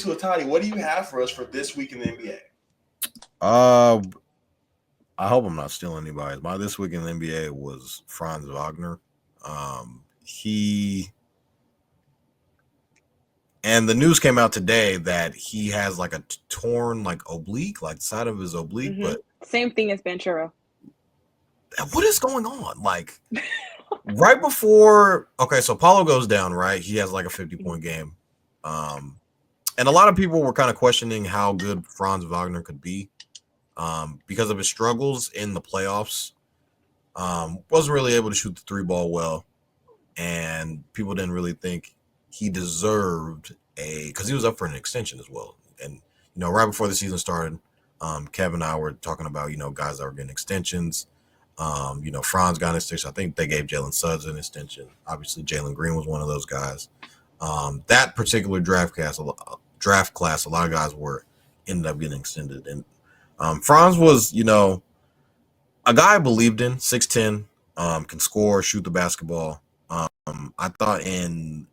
to it, Toddy. What do you have for us for this week in the NBA? I hope I'm not stealing anybody's. My this week in the NBA was Franz Wagner. He and the news came out today that he has like a torn like oblique, like side of his oblique, but same thing as Banchero. What is going on? Like right before, okay, so Paulo goes down, right? He has like a 50-point game. And a lot of people were kind of questioning how good Franz Wagner could be because of his struggles in the playoffs. Wasn't really able to shoot the three ball well. And people didn't really think he deserved because he was up for an extension as well. And, right before the season started, Kevin and I were talking about, guys that were getting extensions. Franz got an extension. I think they gave Jalen Suggs an extension. Obviously, Jalen Green was one of those guys. That particular draft class, a lot of guys ended up getting extended. And Franz was, a guy I believed in, 6'10", can score, shoot the basketball. I thought in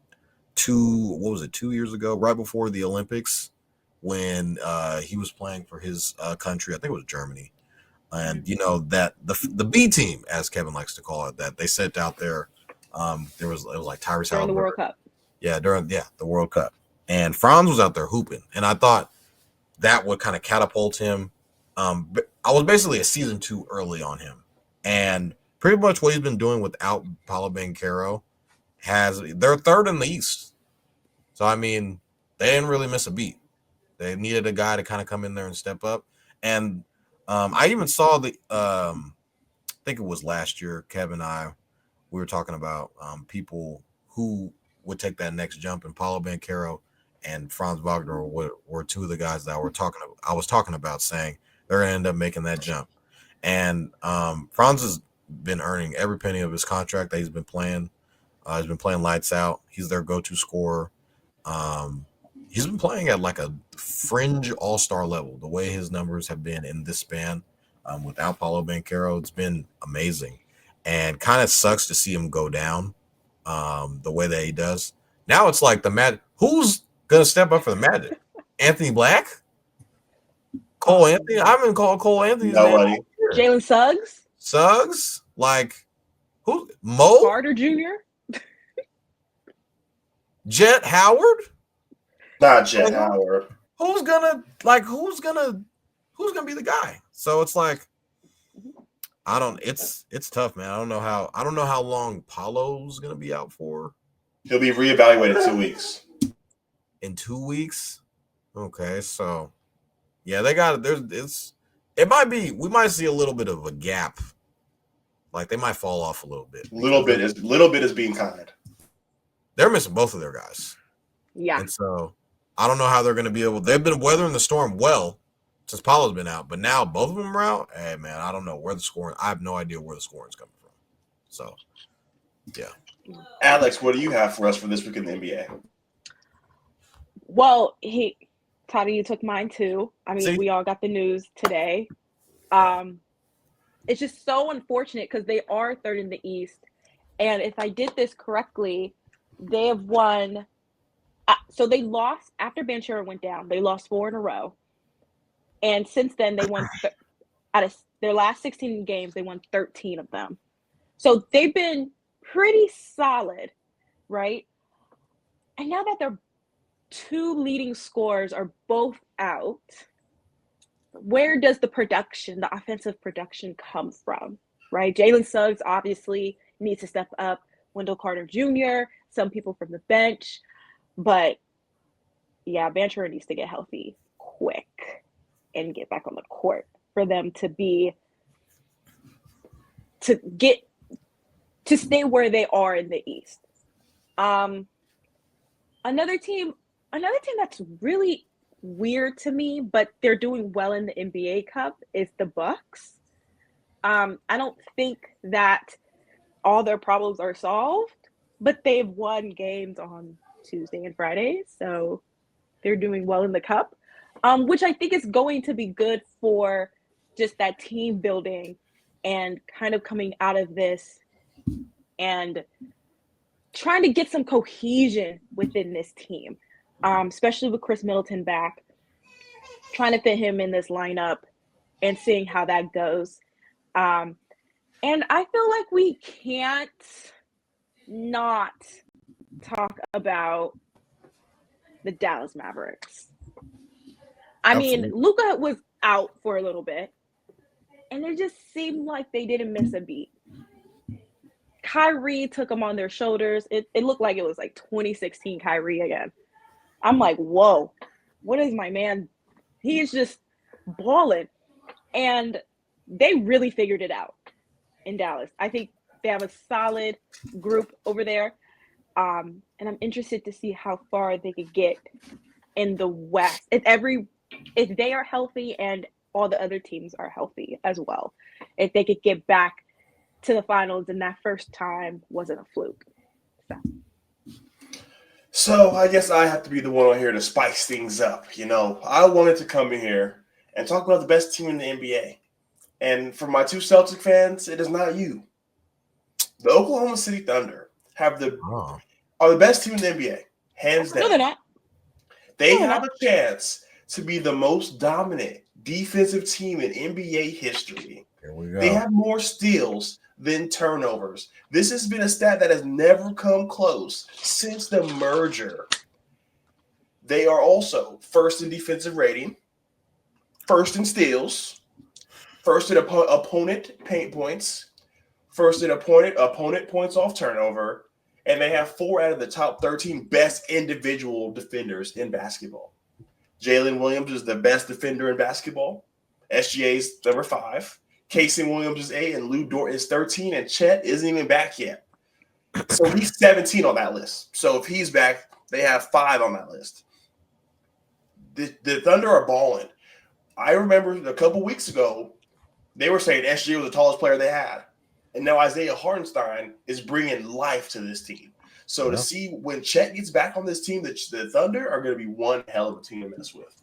2 years ago, right before the Olympics, when he was playing for his country, I think it was Germany. And that the B team, as Kevin likes to call it, that they sent out there. It was like Tyrese during the World Cup. Yeah, the World Cup, and Franz was out there hooping, and I thought that would kind of catapult him. I was basically a season too early on him, and pretty much what he's been doing without Paolo Banchero they're third in the East. So I mean, they didn't really miss a beat. They needed a guy to kind of come in there and step up, and I even saw I think it was last year, Kevin and I, we were talking about people who would take that next jump, and Paolo Banchero and Franz Wagner were two of the guys that I was talking about, saying they're going to end up making that jump. And Franz has been earning every penny of his contract that he's been playing. He's been playing lights out. He's their go-to scorer. He's been playing at like a fringe all-star level. The way his numbers have been in this span without Paolo Banchero, it's been amazing. And kind of sucks to see him go down the way that he does. Now it's like the Magic. Who's going to step up for the Magic? Anthony Black? Cole Anthony? I haven't called Cole Anthony's name. Jalen Suggs? Suggs? Like, who? Mo? Carter Jr.? Jet Howard? Not Jet Howard. Who's gonna be the guy? So it's like, it's tough, man. I don't know how long Paulo's gonna be out for. He'll be reevaluated 2 weeks. In 2 weeks? Okay, so yeah, they got it. We might see a little bit of a gap. Like they might fall off a little bit. Little bit is being kind. They're missing both of their guys. Yeah. And so I don't know how they're going to be able. They've been weathering the storm well since Paulo's been out, but now both of them are out. Hey, man, I don't know where the scoring. I have no idea where the scoring's coming from. So, yeah. Alex, what do you have for us for this week in the NBA? Well, Toddy, you took mine too. I mean, we all got the news today. It's just so unfortunate because they are third in the East, and if I did this correctly, they have won. So they lost after Banchero went down. They lost 4 in a row, and since then they won out of their last 16 games. They won 13 of them. So they've been pretty solid, right? And now that their 2 leading scorers are both out, where does the offensive production come from, right? Jalen Suggs obviously needs to step up. Wendell Carter Jr., some people from the bench. But, yeah, Banchero needs to get healthy quick and get back on the court for them to stay where they are in the East. Another team that's really weird to me, but they're doing well in the NBA Cup is the Bucks. I don't think that all their problems are solved, but they've won games on Tuesday and Friday, so they're doing well in the Cup, which I think is going to be good for just that team building and kind of coming out of this and trying to get some cohesion within this team. especially with Chris Middleton back, trying to fit him in this lineup and seeing how that goes. And I feel like we can't not talk about the Dallas Mavericks. I mean, Absolutely. Luka was out for a little bit, and it just seemed like they didn't miss a beat. Kyrie took them on their shoulders. It looked like it was like 2016 Kyrie again. I'm like, whoa, what is my man? He is just balling. And they really figured it out in Dallas. I think they have a solid group over there. And I'm interested to see how far they could get in the West. If they are healthy and all the other teams are healthy as well. If they could get back to the finals and that first time wasn't a fluke. So I guess I have to be the one on here to spice things up. You know, I wanted to come in here and talk about the best team in the NBA. And for my two Celtic fans, it is not you. The Oklahoma City Thunder are the best team in the NBA, hands down. No, they're not. They have a chance to be the most dominant defensive team in NBA history. Here we go. They have more steals than turnovers. This has been a stat that has never come close since the merger. They are also first in defensive rating, first in steals, first in opponent paint points, first in opponent points off turnover, and they have 4 out of the top 13 best individual defenders in basketball. Jalen Williams is the best defender in basketball. SGA's number 5. Casey Williams is 8, and Lou Dort is 13, and Chet isn't even back yet. So he's 17 on that list. So if he's back, they have 5 on that list. The Thunder are balling. I remember a couple weeks ago, they were saying SGA was the tallest player they had. And now Isaiah Hartenstein is bringing life to this team. So to see when Chet gets back on this team, the Thunder are going to be one hell of a team to mess with.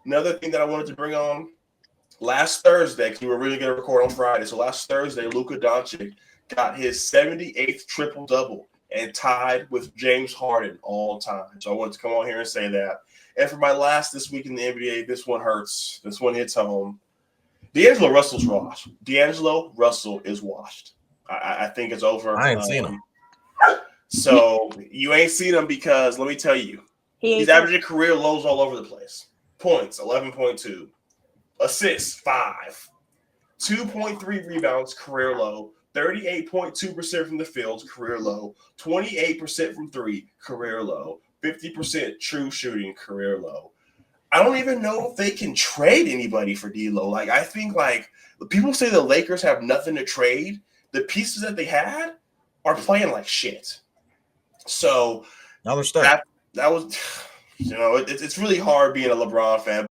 Another thing that I wanted to bring on, last Thursday, because we were really going to record on Friday. So last Thursday, Luka Doncic got his 78th triple-double and tied with James Harden all time. So I wanted to come on here and say that. And for my last this week in the NBA, this one hurts. This one hits home. D'Angelo Russell's washed. D'Angelo Russell is washed. I think it's over. I ain't seen him. So you ain't seen him because, let me tell you, he's averaging career lows all over the place. Points, 11.2. Assists, 5. 2.3 rebounds, career low. 38.2% from the field, career low. 28% from 3, career low. 50% true shooting, career low. I don't even know if they can trade anybody for D'Lo. Like, I think, like, people say the Lakers have nothing to trade. The pieces that they had are playing like shit. So now they're stuck. That was, you know, it's really hard being a LeBron fan.